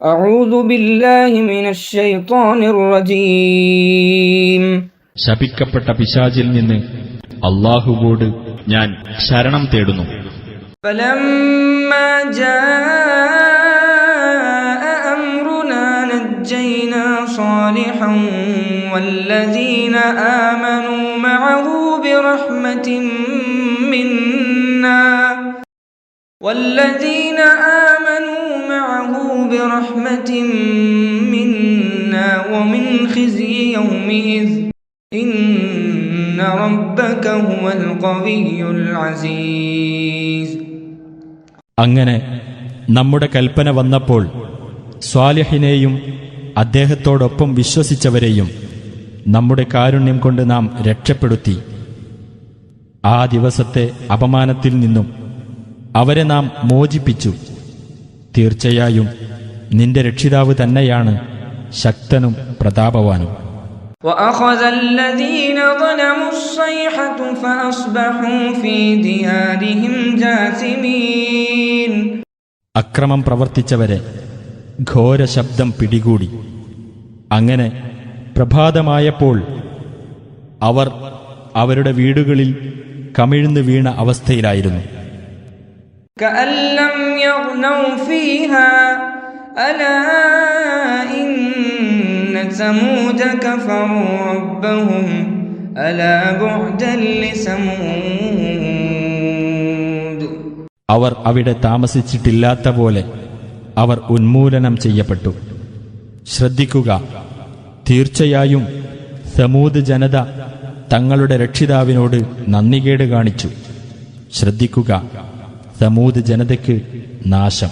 أعوذ بالله من الشيطان الرجيم. ശപിക്കപ്പെട്ട പിശാചിൽ നിന്ന് അല്ലാഹുവോട് ഞാൻ ശരണം തേടുന്നു. فلما جاء أمرنا نجينا صالحا والذين آمنوا معه برحمة منا ومن خزي يومئذ إن ربك هو القوي العزيز. അങ്ങനെ നമ്മുടെ കൽപ്പന വന്നപ്പോൾ സ്വാലിഹിനെയും അദ്ദേഹത്തോടൊപ്പം വിശ്വസിച്ചവരെയും നമ്മുടെ കാരുണ്യം കൊണ്ട് നാം രക്ഷപ്പെടുത്തി. ആ ദിവസത്തെ അപമാനത്തിൽ നിന്നും അവരെ നാം മോചിപ്പിച്ചു. തീർച്ചയായും നിന്റെ രക്ഷിതാവ് തന്നെയാണ് ശക്തനും പ്രതാപവാനും. وأخذ الذين ظلموا الصيحة فأصبحوا في ديارهم جاثمين. അക്രമം പ്രവർത്തിച്ചവരെ ഘോര ശബ്ദം പിടികൂടി. അങ്ങനെ പ്രഭാതമായപ്പോൾ അവർ അവരുടെ വീടുകളിൽ കമിഴ്ന്നു വീണ അവസ്ഥയിലായിരുന്നു. كأن لم يغنوا فيها ألا إن ثمود كفروا ربهم ألا بعدا لثمود. അവർ അവിടെ താമസിച്ചിട്ടില്ലാത്ത പോലെ അവർ ഉന്മൂലനം ചെയ്യപ്പെട്ടു. ശ്രദ്ധിക്കുക, തീർച്ചയായും സമൂദ് ജനത തങ്ങളുടെ രക്ഷിതാവിനോട് നന്ദികേട് കാണിച്ചു. ശ്രദ്ധിക്കുക, സമൂദ് ജനതയ്ക്ക് നാശം.